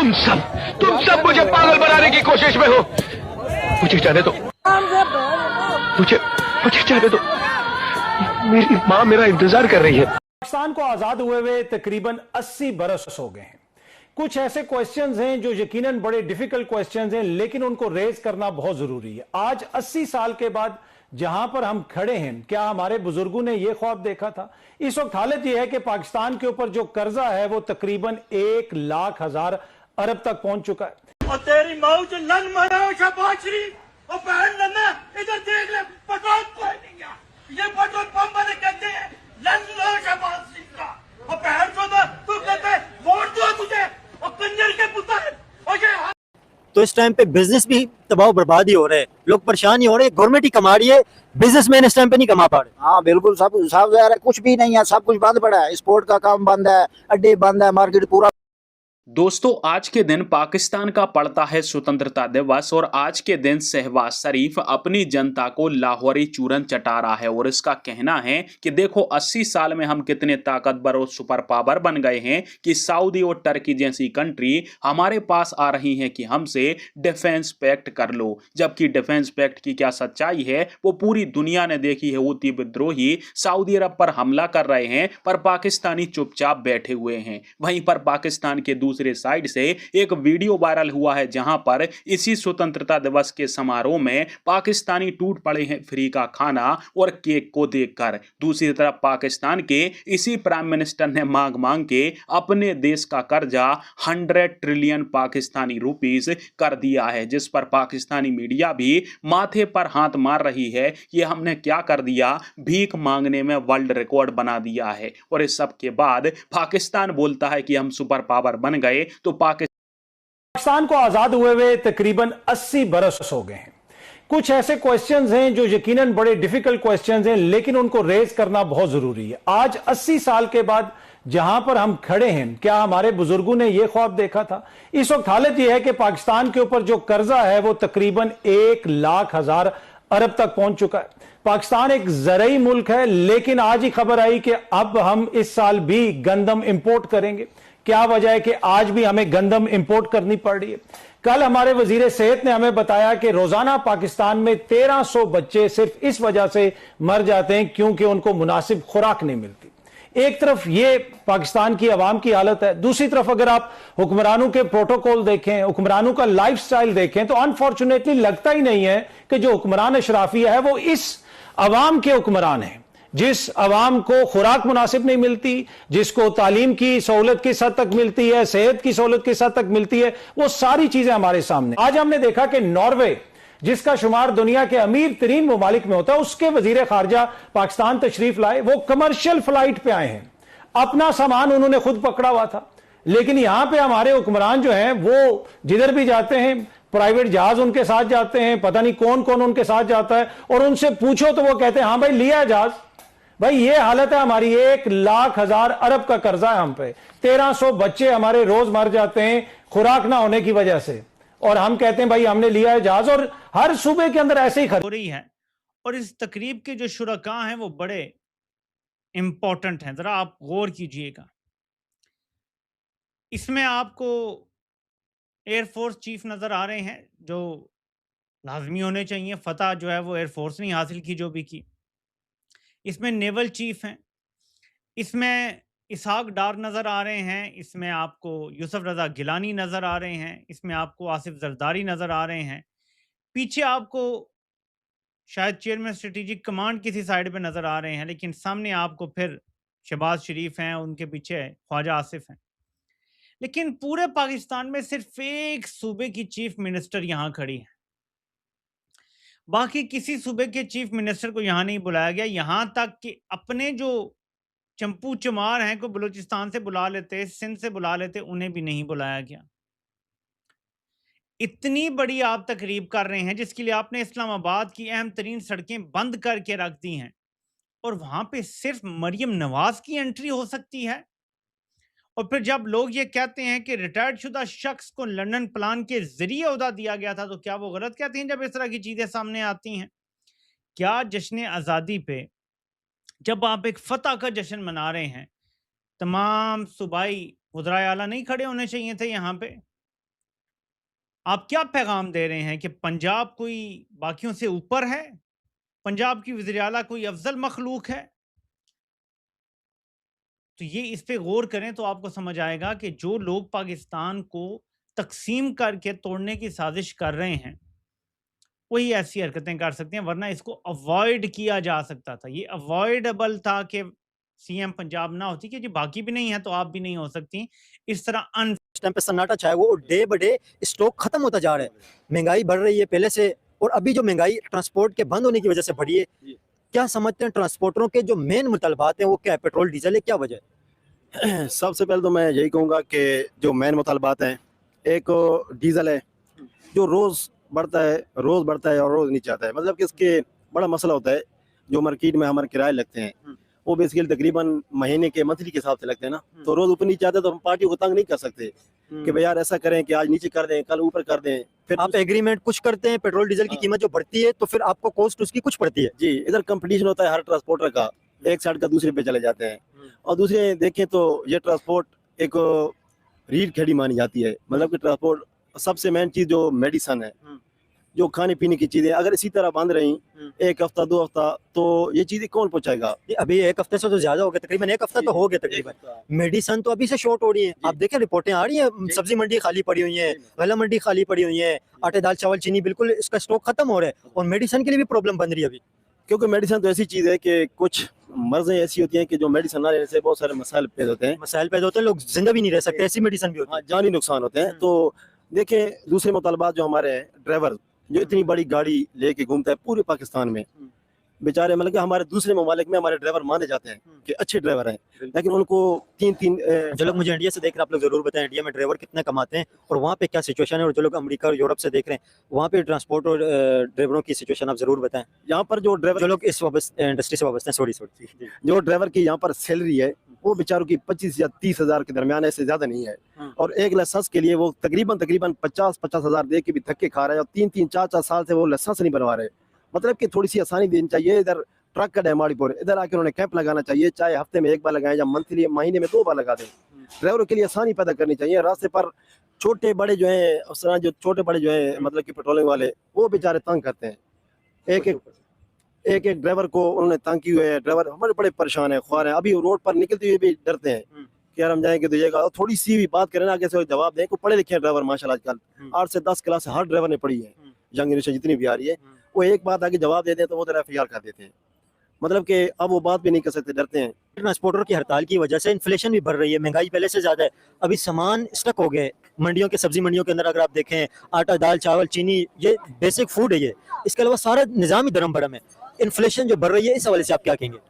तुम सब मुझे पागल बनाने की कोशिश में हो। मुझे जाने दो, मुझे मुझे जाने दो। मेरी माँ मेरा इंतजार कर रही है। पाकिस्तान को आजाद हुए तकरीबन 80 बरस हो गए हैं। कुछ ऐसे क्वेश्चंस हैं जो यकीनन बड़े डिफिकल्ट क्वेश्चंस हैं, लेकिन उनको रेज करना बहुत जरूरी है। आज 80 साल के बाद जहां पर हम खड़े हैं, क्या हमारे बुजुर्गों ने यह ख्वाब देखा था? इस वक्त हालत यह है कि पाकिस्तान के ऊपर जो कर्जा है वो तकरीबन 1,00,000 अरब तक पहुंच चुका है। और तेरी माँ जो लन मरा शहबाज शरीफ और बहन नन्ना इधर देख ले, पेट्रोल कोई नहीं गया। ये पेट्रोल पंप वाले कहते हैं लन लो शहबाज शरीफ का, और बहन चोदा तू कहते वोट दो तुझे, और कंजर के पुत्र और ये। तो इस टाइम पे बिजनेस भी तबाह बर्बाद ही हो रहे हैं, लोग परेशान ही हो रहे हैं, गवर्नमेंट ही कमा रही है, बिजनेसमैन इस टाइम पे नहीं कमा पा रहे। हाँ बिल्कुल, सब साफ है, कुछ भी नहीं है, सब कुछ बंद पड़ा है, स्पोर्ट का काम बंद है, अड्डे बंद है, मार्केट पूरा। दोस्तों, आज के दिन पाकिस्तान का पड़ता है स्वतंत्रता दिवस और आज के दिन शहबाज शरीफ अपनी जनता को लाहौरी चूरन चटा रहा है और इसका कहना है कि देखो 80 साल में हम कितने ताकतवर और सुपर पावर बन गए हैं कि सऊदी और टर्की जैसी कंट्री हमारे पास आ रही हैं कि हमसे डिफेंस पैक्ट कर लो। जबकि डिफेंस पैक्ट की क्या सच्चाई है वो पूरी दुनिया ने देखी है। हूती विद्रोही सऊदी अरब पर हमला कर रहे हैं पर पाकिस्तानी चुपचाप बैठे हुए हैं। वहीं पर पाकिस्तान के दूसरे साइड से एक वीडियो वायरल हुआ है जहां पर इसी स्वतंत्रता दिवस के समारोह में पाकिस्तानी टूट पड़े हैं फ्री का खाना और केक को देखकर। दूसरी तरफ पाकिस्तान के इसी प्राइम मिनिस्टर ने मांग मांग के अपने देश का कर्जा 100 ट्रिलियन पाकिस्तानी रुपीस कर दिया है, जिस पर पाकिस्तानी मीडिया भी माथे पर हाथ मार रही है। ये हमने क्या कर दिया, भीख मांगने में वर्ल्ड रिकॉर्ड बना दिया है। और इस सब के बाद पाकिस्तान बोलता है कि हम सुपर पावर बन गए। तो पाकिस्तान को आजाद हुए तकरीबन 80 बरस हो गए हैं। कुछ ऐसे क्वेश्चंस हैं जो यकीनन बड़े डिफिकल्ट क्वेश्चंस हैं, लेकिन उनको रेज करना बहुत जरूरी है। आज 80 साल के बाद जहां पर हम खड़े हैं, क्या हमारे बुजुर्गों ने यह ख्वाब देखा था? इस वक्त हालत यह है कि पाकिस्तान के ऊपर जो कर्जा है वो तकरीबन 1,00,000 अरब तक पहुंच चुका है। पाकिस्तान एक ज़रई मुल्क है, लेकिन आज ही खबर आई कि अब हम इस साल भी गंदम इंपोर्ट करेंगे। क्या वजह है कि आज भी हमें गंदम इंपोर्ट करनी पड़ रही है? कल हमारे वजीर सेहत ने हमें बताया कि रोजाना पाकिस्तान में 1300 बच्चे सिर्फ इस वजह से मर जाते हैं क्योंकि उनको मुनासिब खुराक नहीं मिलती। एक तरफ ये पाकिस्तान की आवाम की हालत है, दूसरी तरफ अगर आप हुक्मरानों के प्रोटोकॉल देखें, हुक्मरानों का लाइफस्टाइल देखें, तो अनफॉर्चुनेटली लगता ही नहीं है कि जो हुक्मरान अशराफिया है वो इस अवाम के हुक्मरान है। जिस अवाम को खुराक मुनासिब नहीं मिलती, जिसको तालीम की सहूलत किस हद तक मिलती है, सेहत की सहूलत किस हद तक मिलती है, वो सारी चीजें हमारे सामने। आज हमने देखा कि नॉर्वे, जिसका शुमार दुनिया के अमीर तरीन ममालिक में होता है, उसके वजीर खारजा पाकिस्तान तशरीफ लाए। वो कमर्शियल फ्लाइट पे आए हैं, अपना सामान उन्होंने खुद पकड़ा हुआ था। लेकिन यहां पे हमारे हुक्मरान जो हैं वो जिधर भी जाते हैं प्राइवेट जहाज उनके साथ जाते हैं, पता नहीं कौन कौन उनके साथ जाता है, और उनसे पूछो तो वो कहते हैं हाँ भाई लिया है जहाज। भाई ये हालत है हमारी, 1,00,000 अरब का कर्जा है हम पे। 1300 बच्चे हमारे रोज मर जाते हैं खुराक ना होने की वजह से, और हम कहते हैं भाई हमने लिया है जहाज। और हर सूबे के अंदर ऐसे ही हो रही है। और इस तकरीब के जो शुरका हैं वो बड़े इंपॉर्टेंट हैं, जरा आप गौर कीजिएगा। इसमें आपको एयरफोर्स चीफ नजर आ रहे हैं जो लाजमी होने चाहिए। फतह जो है वो एयरफोर्स ने हासिल की जो भी की। इसमें नेवल चीफ हैं, इसमें इसहाक डार नज़र आ रहे हैं, इसमें आपको यूसुफ रज़ा गिलानी नज़र आ रहे हैं, इसमें आपको आसिफ जरदारी नज़र आ रहे हैं। पीछे आपको शायद चेयरमैन स्ट्रेटेजिक कमांड किसी साइड पे नज़र आ रहे हैं, लेकिन सामने आपको फिर शहबाज शरीफ हैं, उनके पीछे ख्वाजा आसिफ हैं। लेकिन पूरे पाकिस्तान में सिर्फ एक सूबे की चीफ मिनिस्टर यहाँ खड़ी है, बाकी किसी सूबे के चीफ मिनिस्टर को यहाँ नहीं बुलाया गया। यहाँ तक कि अपने जो चंपू चमार हैं को बलूचिस्तान से बुला लेते, सिंध से बुला लेते, उन्हें भी नहीं बुलाया गया। इतनी बड़ी आप तकरीब कर रहे हैं जिसके लिए आपने इस्लामाबाद की अहम तरीन सड़कें बंद करके रख दी हैं, और वहां पे सिर्फ मरियम नवाज की एंट्री हो सकती है। और फिर जब लोग ये कहते हैं कि रिटायर्ड शुदा शख्स को लंदन प्लान के जरिए ओहदा दिया गया था, तो क्या वो गलत कहते हैं जब इस तरह की चीजें सामने आती हैं? क्या जश्न आज़ादी पे जब आप एक फतह का जश्न मना रहे हैं, तमाम सूबाई वज़राए आला नहीं खड़े होने चाहिए थे यहाँ पे? آپ کیا پیغام دے رہے ہیں کہ پنجاب کوئی باقیوں سے اوپر ہے؟ پنجاب کی وزیر اعلیٰ کوئی افضل مخلوق ہے؟ تو یہ اس پہ غور کریں تو آپ کو سمجھ آئے گا کہ جو لوگ پاکستان کو تقسیم کر کے توڑنے کی سازش کر رہے ہیں وہی ایسی حرکتیں کر سکتے ہیں، ورنہ اس کو اوائڈ کیا جا سکتا تھا. یہ اوائڈبل تھا کہ سی ایم پنجاب نہ ہوتی کہ جی باقی بھی نہیں ہے تو آپ بھی نہیں ہو سکتی. اس طرح اس ٹائم پہ سناٹا چھایا وہ ڈے بہ ڈے اسٹاک ختم ہوتا جا رہا ہے، مہنگائی بڑھ رہی ہے پہلے سے، اور ابھی جو مہنگائی ٹرانسپورٹ کے بند ہونے کی وجہ سے بڑھی ہے. کیا سمجھتے ہیں ٹرانسپورٹروں کے جو مین مطالبات ہیں وہ کیا ہے؟ پیٹرول ڈیزل ہے، کیا وجہ ہے؟ سب سے پہلے تو میں یہی کہوں گا کہ جو مین مطالبات ہیں، ایک ڈیزل ہے جو روز بڑھتا ہے اور روز نیچے آتا ہے. مطلب کہ اس کے بڑا مسئلہ ہوتا ہے. جو مارکیٹ میں ہمارے کرائے لگتے ہیں وہ بیسیکلی تقریباً مہینے کے منتھلی کے حساب سے لگتے ہیں نا، تو روز اوپر نیچے آتے ہیں تو ہم پارٹیوں کو تنگ نہیں کر سکتے کہ بھائی یار ایسا کریں کہ آج نیچے کر دیں کل اوپر کر دیں. پھر آپ ایگریمنٹ کچھ کرتے ہیں، پیٹرول ڈیزل کی قیمت جو بڑھتی ہے تو پھر آپ کو کوسٹ اس کی کچھ پڑتی ہے. جی ادھر کمپٹیشن ہوتا ہے ہر ٹرانسپورٹر کا، ایک سائڈ کا دوسرے پہ چلے جاتے ہیں. اور دوسرے دیکھیں تو یہ ٹرانسپورٹ ایک ریڑھ کھیڑی مانی جاتی ہے. مطلب کہ ٹرانسپورٹ سب سے مین چیز جو میڈیسن ہے، جو کھانے پینے کی چیزیں اگر اسی طرح بند رہیں ایک ہفتہ 2 ہفتہ تو یہ چیزیں کون پہنچائے گا؟ ابھی ایک ہفتے سے تو زیادہ ہو گیا، تقریباً ایک ہفتہ تو ہو گیا تقریباً. میڈیسن تو ابھی سے شارٹ ہو رہی ہے. آپ دیکھیں رپورٹیں آ رہی ہیں، سبزی منڈی خالی پڑی ہوئی ہیں، غلہ منڈی خالی پڑی ہوئی ہیں، آٹے دال چاول چینی بالکل اس کا اسٹاک ختم ہو رہا ہے. اور میڈیسن کے لیے بھی پرابلم بن رہی ہے ابھی، کیونکہ میڈیسن تو ایسی چیز ہے کہ کچھ مرضیں ایسی ہوتی ہیں کہ جو میڈیسن نہ لینے سے بہت سارے مسائل پیدا ہوتے ہیں. مسائل پیدا ہوتے ہیں، لوگ زندہ بھی نہیں رہ سکتے، ایسی میڈیسن بھی ہوتی ہے. جانی نقصان ہوتے ہیں. تو دیکھیں دوسرے مطالبات جو ہمارے ہیں، ڈرائیور جو اتنی بڑی گاڑی لے کے گھومتا ہے پورے پاکستان میں، بیچارے مطلب کہ ہمارے دوسرے ممالک میں ہمارے ڈرائیور مانے جاتے ہیں کہ اچھے ڈرائیور ہیں، لیکن ان کو تین جو لوگ مجھے انڈیا سے دیکھ رہے ہیں آپ لوگ ضرور بتائیں انڈیا میں ڈرائیور کتنے کماتے ہیں اور وہاں پہ کیا سچویشن ہے، اور جو لوگ امریکہ اور یورپ سے دیکھ رہے ہیں وہاں پہ ٹرانسپورٹ اور ڈرائیوروں کی سچویشن آپ ضرور بتائیں. یہاں پر جو ڈرائیور جو لوگ اس انڈسٹری سے وابستہ ہیں، سوری جو ڈرائیور کی یہاں پر سیلری ہے وہ بیچاروں کی 25 یا 30 ہزار کے درمیان ہے، اس سے زیادہ نہیں ہے. اور ایک لائسنس کے لیے وہ تقریباً 50 ہزار دے کے بھی دھکے کھا رہے ہیں، اور 3-4 سال سے وہ لائسنس نہیں بنوا رہے. مطلب کہ تھوڑی سی آسانی دینی چاہیے. ادھر ٹرک کا ڈیماڑی پور ادھر آ کے انہوں نے کیمپ لگانا چاہیے، چاہے ہفتے میں 1 بار لگائیں یا منتھلی مہینے میں 2 بار لگا دیں. ڈرائیوروں کے لیے آسانی پیدا کرنی چاہیے. راستے پر چھوٹے بڑے جو ہیں افسران جو چھوٹے بڑے جو ہیں مطلب کہ پیٹرولنگ والے وہ بیچارے تنگ کرتے ہیں. ایک ڈرائیور کو انہوں نے تنگ کیے ہوئے ہیں. ڈرائیور ہمارے بڑے پریشان ہیں، خوار ہیں، ابھی روڈ پر نکلتے ہوئے بھی ڈرتے ہیں کہ یار ہم جائیں گے تو یہ گا. تھوڑی سی بھی بات کریں نا آگے سے جواب دیں. کو پڑھے لکھے ہیں ڈرائیور ماشاءاللہ آج کل 8 سے 10 کلاس ہر ڈرائیور نے پڑھی ہے، ینگ جنریشن جتنی بھی آ رہی ہے. وہ ایک بات آگے جواب دے دیں تو وہ ذرا FIR کر دیتے ہیں. مطلب کہ اب وہ بات بھی نہیں کر سکتے، ڈرتے ہیں. ٹرانسپورٹر کی ہڑتال کی وجہ سے انفلیشن بھی بڑھ رہی ہے، مہنگائی پہلے سے زیادہ ہے. ابھی سامان اسٹک ہو گئے منڈیوں کے، سبزی منڈیوں کے اندر اگر آپ دیکھیں آٹا دال چاول چینی یہ بیسک فوڈ ہے یہ، اس کے علاوہ سارا نظام ہی درم بھرم ہے. انفلیشن جو بڑھ رہی ہے اس حوالے سے آپ کیا کہیں گے؟